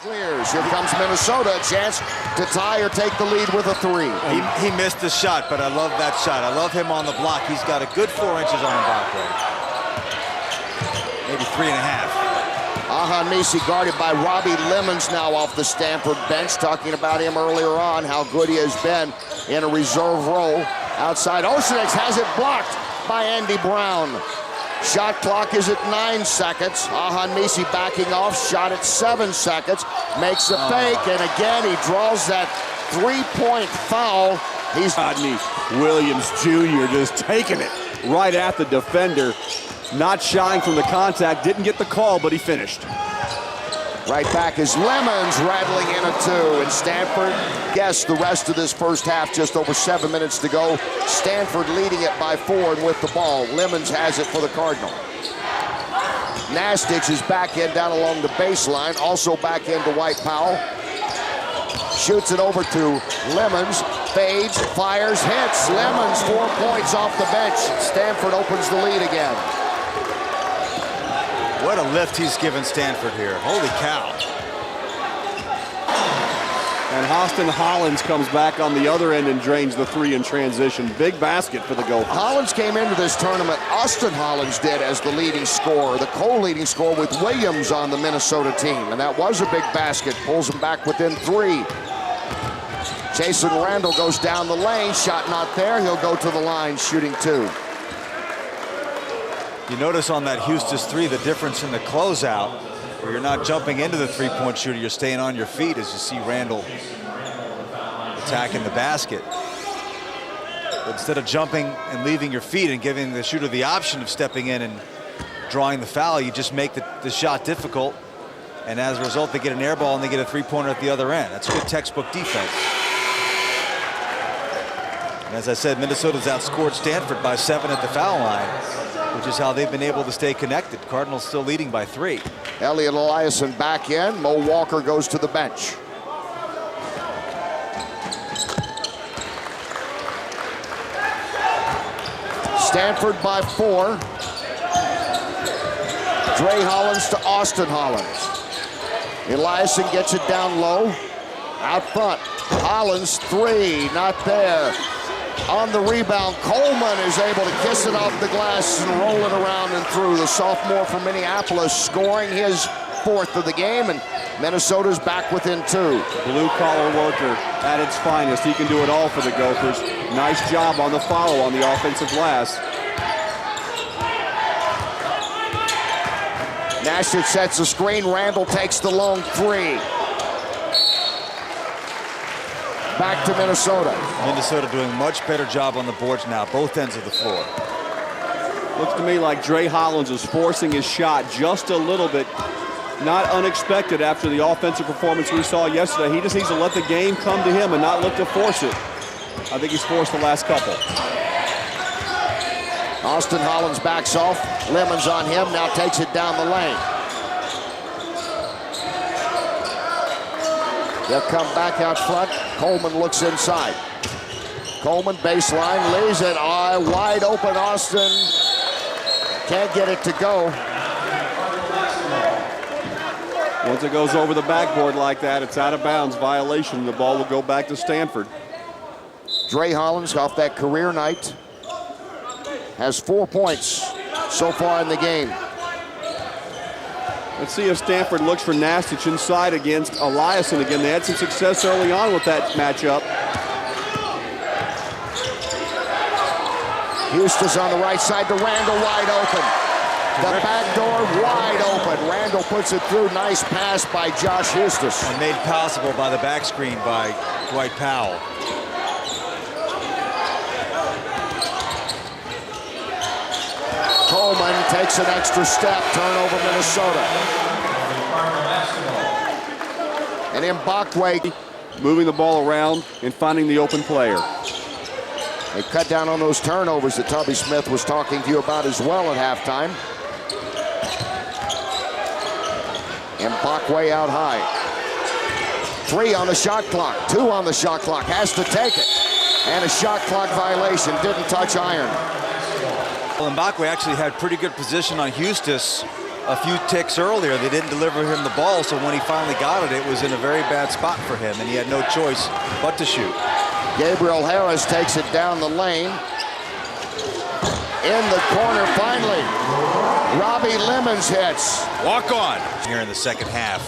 Clears. Here comes Minnesota. A chance to tie or take the lead with a three. He missed the shot, but I love that shot. I love him on the block. He's got a good 4 inches on him back there. Maybe 3.5. Misi guarded by Robbie Lemons now off the Stanford bench. Talking about him earlier on, how good he has been in a reserve role. Outside, Oceanics has it blocked by Andy Brown. Shot clock is at 9 seconds. Misi backing off, shot at 7 seconds. Makes the fake, and again he draws that three-point foul. He's Rodney Williams Jr. just taking it right at the defender. Not shying from the contact, didn't get the call, but he finished. Right back is Lemons rattling in a two, and Stanford guessed the rest of this first half, just over 7 minutes to go. Stanford leading it by 4 and with the ball. Lemons has it for the Cardinal. Nastich is back in down along the baseline, also back into White Powell. Shoots it over to Lemons, fades, fires, hits. Lemons 4 points off the bench. Stanford opens the lead again. What a lift he's given Stanford here. Holy cow. And Austin Hollins comes back on the other end and drains the three in transition. Big basket for the Gophers. Hollins came into this tournament, Austin Hollins did, as the leading scorer, the co-leading scorer with Williams on the Minnesota team. And that was a big basket, pulls him back within 3. Jason Randall goes down the lane, shot not there. He'll go to the line, shooting 2. You notice on that Houston's 3 the difference in the closeout, where you're not jumping into the three-point shooter, you're staying on your feet as you see Randall attacking the basket. But instead of jumping and leaving your feet and giving the shooter the option of stepping in and drawing the foul, you just make the shot difficult. And as a result, they get an air ball and they get a three-pointer at the other end. That's good textbook defense. And as I said, Minnesota's outscored Stanford by 7 at the foul line, which is how they've been able to stay connected. Cardinals still leading by 3. Elliot Eliason back in. Mo Walker goes to the bench. Stanford by 4. Dre Hollins to Austin Hollins. Eliason gets it down low. Out front. Hollins 3, not there. On the rebound, Coleman is able to kiss it off the glass and roll it around and through. The sophomore from Minneapolis scoring his 4th of the game, and Minnesota's back within 2. Blue-collar worker at its finest. He can do it all for the Gophers. Nice job on the follow on the offensive glass. Nastich sets the screen. Randall takes the long 3. Back to Minnesota. Minnesota doing a much better job on the boards now, both ends of the floor. Looks to me like Dre Hollins is forcing his shot just a little bit. Not unexpected after the offensive performance we saw yesterday. He just needs to let the game come to him and not look to force it. I think he's forced the last couple. Austin Hollins backs off. Lemons on him, now takes it down the lane. They'll come back out front. Coleman looks inside. Coleman baseline, lays it wide open. Austin can't get it to go. Once it goes over the backboard like that, it's out of bounds, violation. The ball will go back to Stanford. Dre Hollins off that career night has 4 points so far in the game. Let's see if Stanford looks for Nastich inside against Eliason again. They had some success early on with that matchup. Houston's on the right side to Randall, wide open. The back door wide open. Randall puts it through. Nice pass by Josh Houston. And made possible by the back screen by Dwight Powell. Coleman takes an extra step. Turnover, Minnesota. And Mbakwe moving the ball around and finding the open player. They cut down on those turnovers that Tubby Smith was talking to you about as well at halftime. Mbakwe out high. 3 on the shot clock, 2 on the shot clock, has to take it. And a shot clock violation, didn't touch iron. Well, Mbakwe actually had pretty good position on Houston a few ticks earlier. They didn't deliver him the ball, so when he finally got it, it was in a very bad spot for him, and he had no choice but to shoot. Gabriel Harris takes it down the lane. In the corner, finally. Robbie Lemons hits. Walk on. Here in the second half.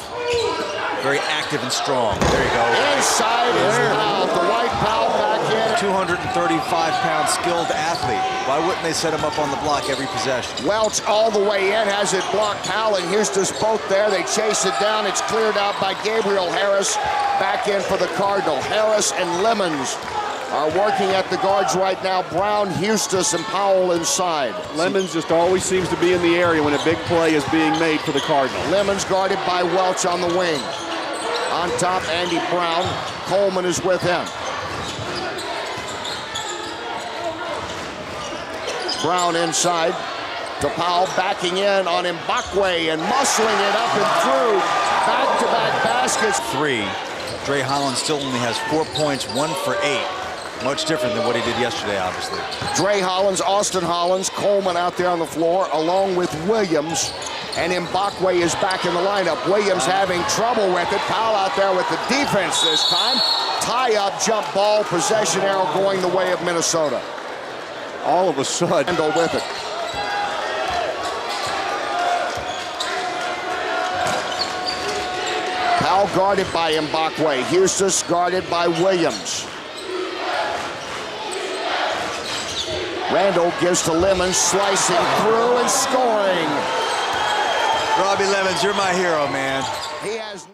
Very active and strong. There you go. Inside is Powell. The white Powell back in. 235-pound skilled athlete. Why wouldn't they set him up on the block every possession? Welch all the way in, has it blocked. Powell and Houston both there. They chase it down. It's cleared out by Gabriel Harris. Back in for the Cardinal. Harris and Lemons are working at the guards right now. Brown, Houston, and Powell inside. Lemons just always seems to be in the area when a big play is being made for the Cardinal. Lemons guarded by Welch on the wing. On top, Andy Brown. Coleman is with him. Brown inside to Powell, backing in on Mbakwe and muscling it up and through. Back-to-back baskets. 3. Dre Holland still only has 4 points, 1 for 8. Much different than what he did yesterday, obviously. Dre Hollins, Austin Hollins, Coleman out there on the floor, along with Williams. And Mbakwe is back in the lineup. Williams having trouble with it. Powell out there with the defense this time. Tie-up, jump ball, possession arrow going the way of Minnesota. All of a sudden. Randall with it. Powell guarded by Mbakwe. Houston guarded by Williams. Randall gives to Lemons, slicing through and scoring. Robbie Lemons, you're my hero, man. He has